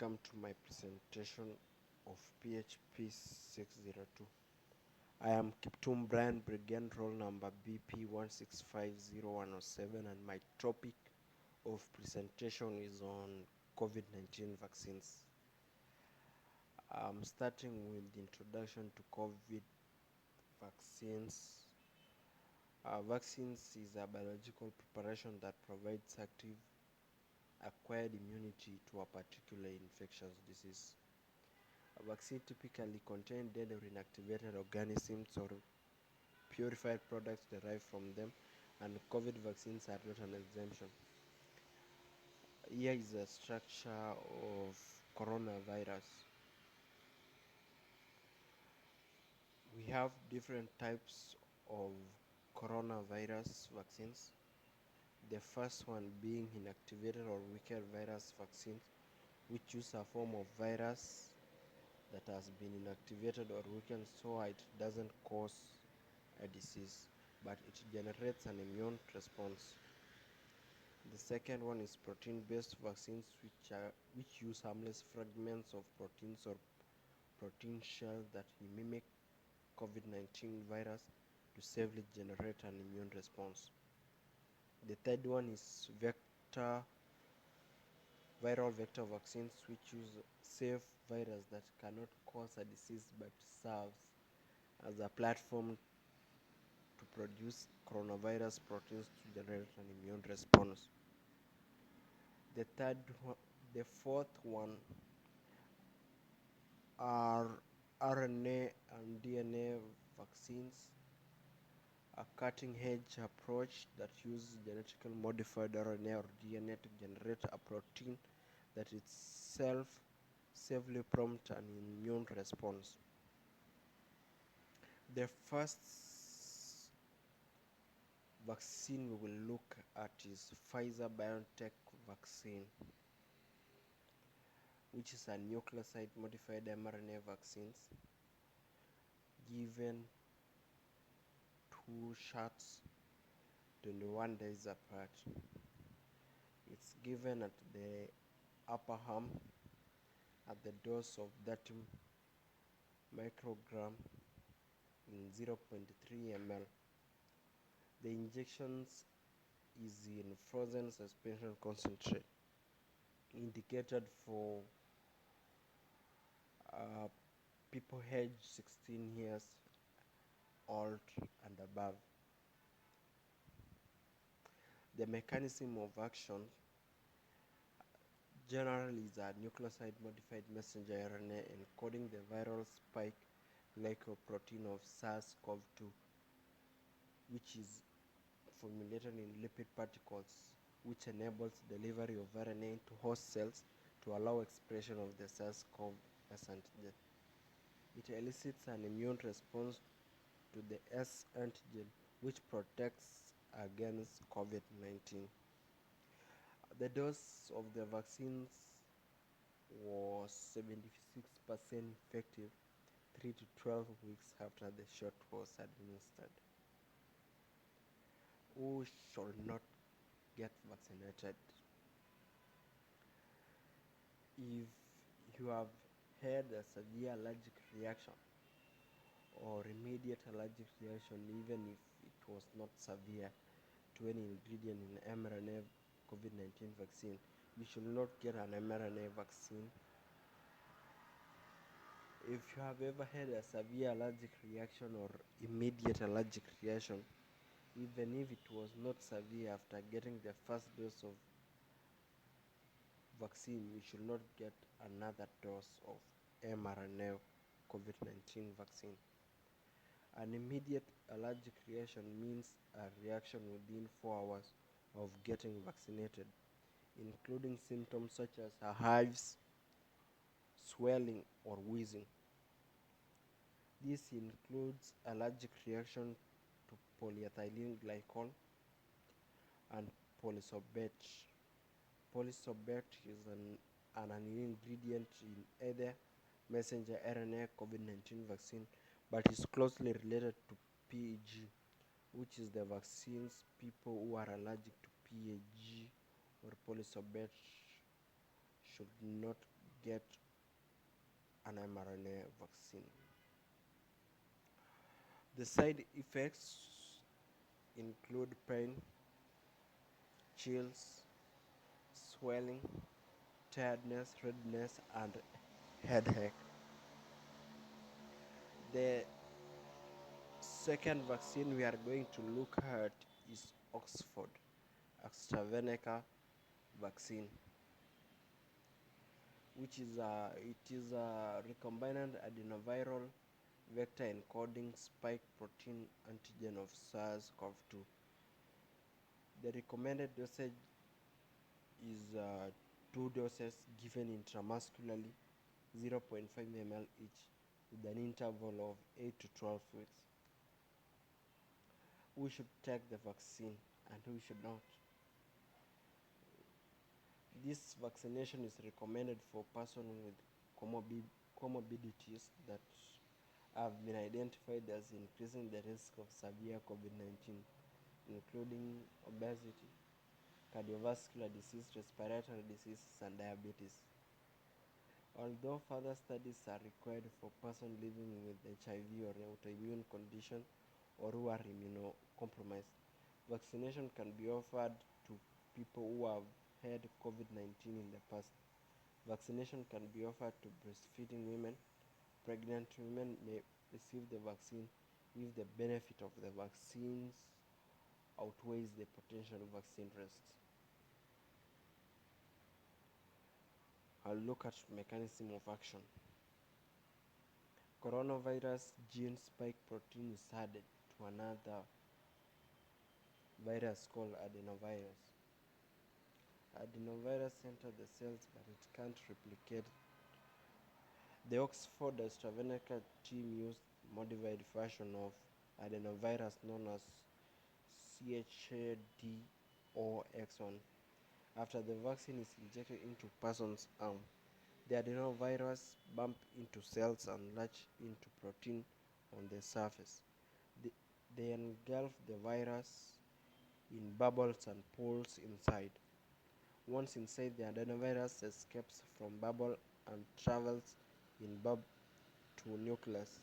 Welcome to my presentation of PHP 602. I am Kiptum Brian, Brigade roll number BP 1650107, and my topic of presentation is on COVID-19 vaccines. I'm starting with the introduction to COVID vaccines. Vaccines is a biological preparation that provides active acquired immunity to a particular infectious disease. A vaccine typically contains dead or inactivated organisms or purified products derived from them, and COVID vaccines are not an exemption. Here is the structure of coronavirus. We have different types of coronavirus vaccines. The first one being inactivated or weakened virus vaccines, which use a form of virus that has been inactivated or weakened so it doesn't cause a disease, but it generates an immune response. The second one is protein-based vaccines, which use harmless fragments of proteins or protein shells that mimic COVID-19 virus to safely generate an immune response. The third one is viral vector vaccines, which use safe virus that cannot cause a disease but serves as a platform to produce coronavirus proteins to generate an immune response. The fourth one are RNA and DNA vaccines, a cutting-edge approach that uses genetically modified RNA or DNA to generate a protein that itself safely prompts an immune response. The first vaccine we will look at is PFIZER BIONTECH vaccine, which is a nucleoside modified mRNA vaccines given 2 shots 21 days apart. It's given at the upper arm at the dose of 30 microgram in 0.3 ml. The injections is in frozen suspension concentrate, indicated for people aged 16 years old and above. The mechanism of action generally is a nucleoside modified messenger RNA encoding the viral spike glycoprotein of SARS-CoV-2, which is formulated in lipid particles, which enables delivery of RNA into host cells to allow expression of the SARS-CoV S antigen. It elicits an immune response to the S antigen, which protects against COVID-19. The dose of the vaccines was 76% effective 3 to 12 weeks after the shot was administered. Who should not get vaccinated? If you have had a severe allergic reaction or immediate allergic reaction, even if it was not severe, to any ingredient in mRNA COVID-19 vaccine, you should not get an mRNA vaccine. If you have ever had a severe allergic reaction or immediate allergic reaction, even if it was not severe after getting the first dose of vaccine, you should not get another dose of mRNA COVID-19 vaccine. An immediate allergic reaction means a reaction within 4 hours of getting vaccinated, including symptoms such as hives, swelling, or wheezing. This includes allergic reaction to polyethylene glycol and polysorbate. Polysorbate is an ingredient in either messenger RNA COVID-19 vaccine, but is closely related to PEG, which is the vaccines people who are allergic to PEG or polysorbate should not get an mRNA vaccine. The side effects include pain, chills, swelling, tiredness, redness, and headache. The second vaccine we are going to look at is Oxford ASTRAZENECA vaccine, which is a recombinant adenoviral vector encoding spike protein antigen of SARS-CoV-2. The recommended dosage is 2 doses given intramuscularly, 0.5 ml each, with an interval of 8 to 12 weeks. Who should take the vaccine and who should not? This vaccination is recommended for persons with comorbidities that have been identified as increasing the risk of severe COVID-19, including obesity, cardiovascular disease, respiratory diseases, and diabetes. Although further studies are required for persons living with HIV or autoimmune condition or who are immunocompromised, vaccination can be offered to people who have had COVID-19 in the past. Vaccination can be offered to breastfeeding women. Pregnant women may receive the vaccine if the benefit of the vaccines outweighs the potential vaccine risks. I'll look at mechanism of action. Coronavirus gene spike protein is added to another virus called adenovirus. Adenovirus enters the cells but it can't replicate. The Oxford AstraZeneca team used modified version of adenovirus known as CHAdOx1. After the vaccine is injected into person's arm, the adenovirus bump into cells and latch into protein on the surface. They engulf the virus in bubbles and pools inside. Once inside, the adenovirus escapes from bubble and travels in bulb to nucleus,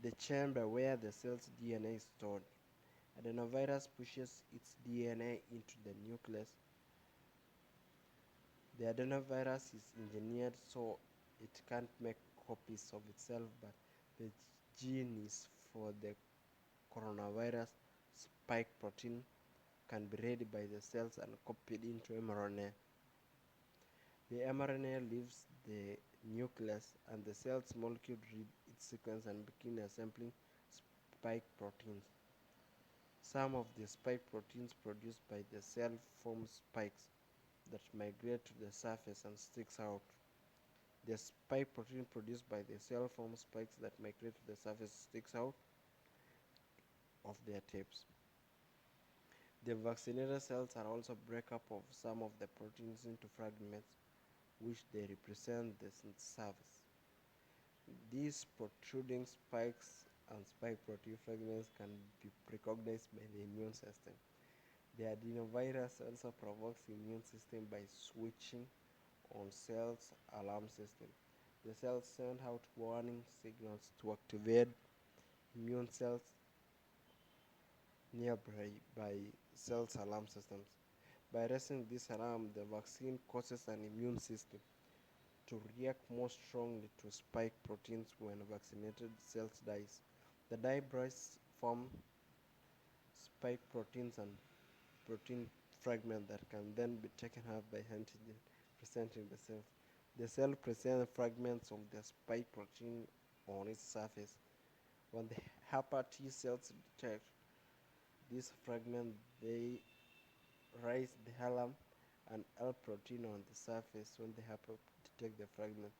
the chamber where the cell's DNA is stored. Adenovirus pushes its DNA into the nucleus. The adenovirus is engineered so it can't make copies of itself, but the gene is for the coronavirus spike protein can be read by the cells and copied into mRNA. The mRNA leaves the nucleus and the cell's molecule read its sequence and begin assembling spike proteins. Some of the spike proteins produced by the cell form spikes that migrate to the surface and sticks out. The spike protein produced by the cell form spikes that migrate to the surface sticks out of their tips. The vaccinated cells are also break up of some of the proteins into fragments which they represent the surface. These protruding spikes and spike protein fragments can be recognized by the immune system. The adenovirus also provokes the immune system by switching on cells' alarm system. The cells send out warning signals to activate immune cells nearby by cells' alarm systems. By raising this alarm, the vaccine causes an immune system to react more strongly to spike proteins when vaccinated cells dies. The die-bursts form spike proteins and protein fragment that can then be taken up by antigen present in the cells. The cell presents fragments of the spike protein on its surface. When the helper T cells detect this fragment, they raise the alarm and L protein on the surface. When the helper detect the fragment,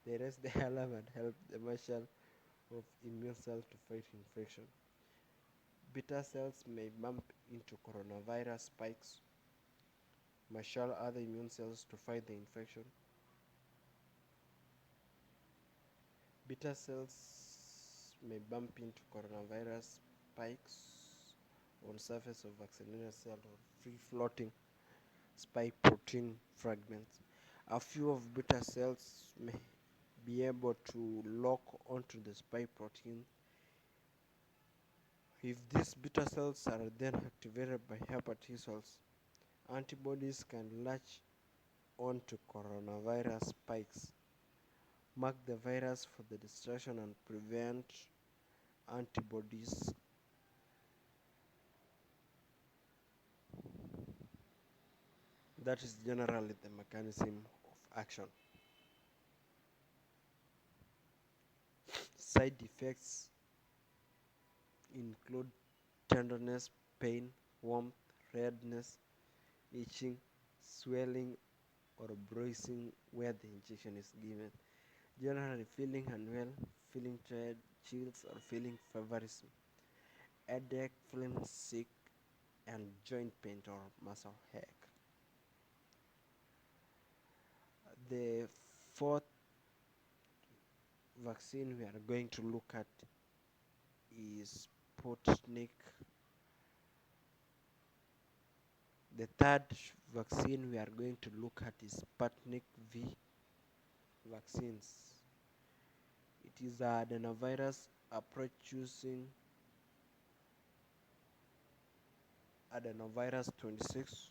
they raise the alarm and help the marshal of immune cells to fight infection. Beta cells may bump into coronavirus spikes, marshal other immune cells to fight the infection. Beta cells may bump into coronavirus spikes on surface of vaccinated cell or free floating spike protein fragments. A few of beta cells may be able to lock onto the spike protein. If these beta cells are then activated by helper T cells, antibodies can latch onto coronavirus spikes, mark the virus for the destruction, and prevent antibodies. That is generally the mechanism of action. Side effects include tenderness, pain, warmth, redness, itching, swelling, or bruising where the injection is given. Generally feeling unwell, feeling tired, chills, or feeling feverish, headache, feeling sick, and joint pain or muscle ache. The fourth vaccine we are going to look at is Sputnik. The third vaccine we are going to look at is Sputnik V vaccines. It is an adenovirus approach using adenovirus 26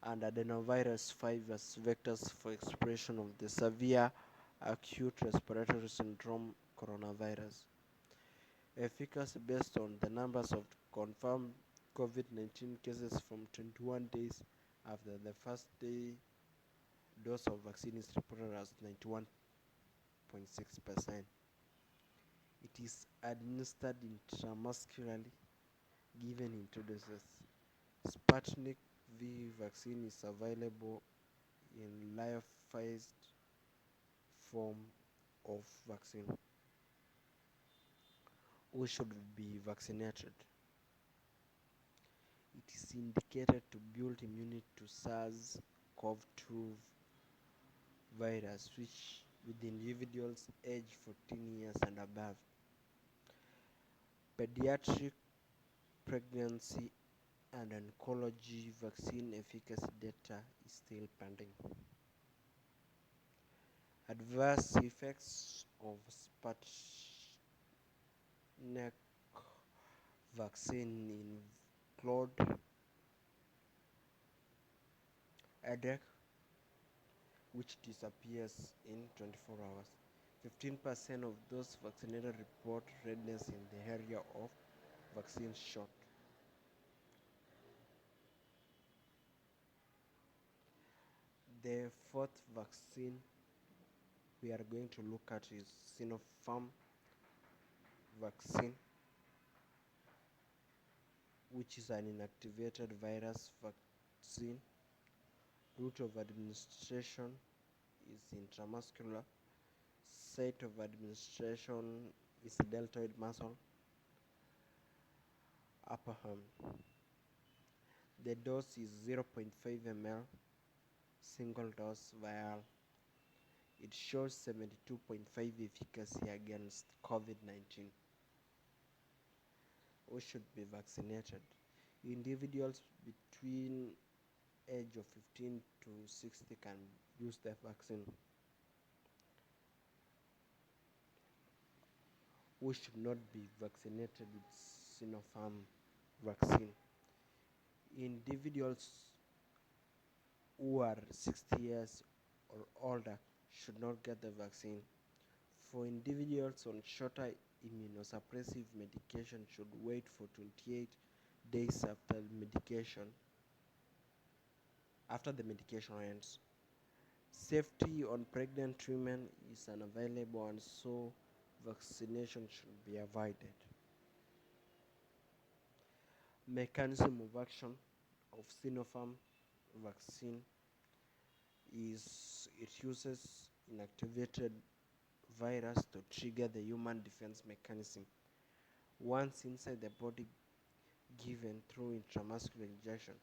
and adenovirus 5 as vectors for expression of the severe acute respiratory syndrome coronavirus. Efficacy based on the numbers of confirmed COVID-19 cases from 21 days after the first day dose of vaccine is reported as 91.6%. It is administered intramuscularly, given in 2 doses. Sputnik V vaccine is available in lyophilized form of vaccine. Who should be vaccinated? It is indicated to build immunity to SARS-CoV-2 virus, which with individuals aged 14 years and above. Pediatric, pregnancy, and oncology vaccine efficacy data is still pending. Adverse effects of Sputnik vaccine include headache, which disappears in 24 hours. 15% of those vaccinated report redness in the area of vaccine shot. The fourth vaccine we are going to look at is Sinopharm vaccine, which is an inactivated virus vaccine. Route of administration is intramuscular. Site of administration is deltoid muscle, upper arm. The dose is 0.5 ml, single dose vial. It shows 72.5 efficacy against COVID-19. Who should be vaccinated? Individuals between age of 15 to 60 can use the vaccine. Who should not be vaccinated with Sinopharm vaccine? Individuals who are 60 years or older should not get the vaccine. For individuals on shorter immunosuppressive medication should wait for 28 days after the medication ends. Safety on pregnant women is unavailable, and so vaccination should be avoided. Mechanism of action of Sinopharm vaccine is it uses inactivated virus to trigger the human defense mechanism. Once inside the body, given through intramuscular injection,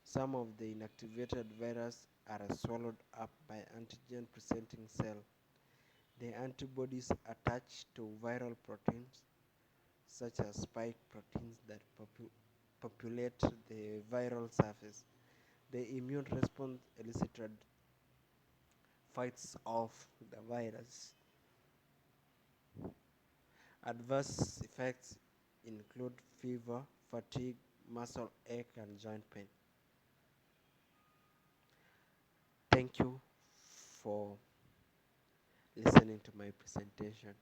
some of the inactivated virus are swallowed up by antigen presenting cell. The antibodies attach to viral proteins such as spike proteins that populate the viral surface. The immune response elicited fights off the virus. Adverse effects include fever, fatigue, muscle ache, and joint pain. Thank you for listening to my presentation.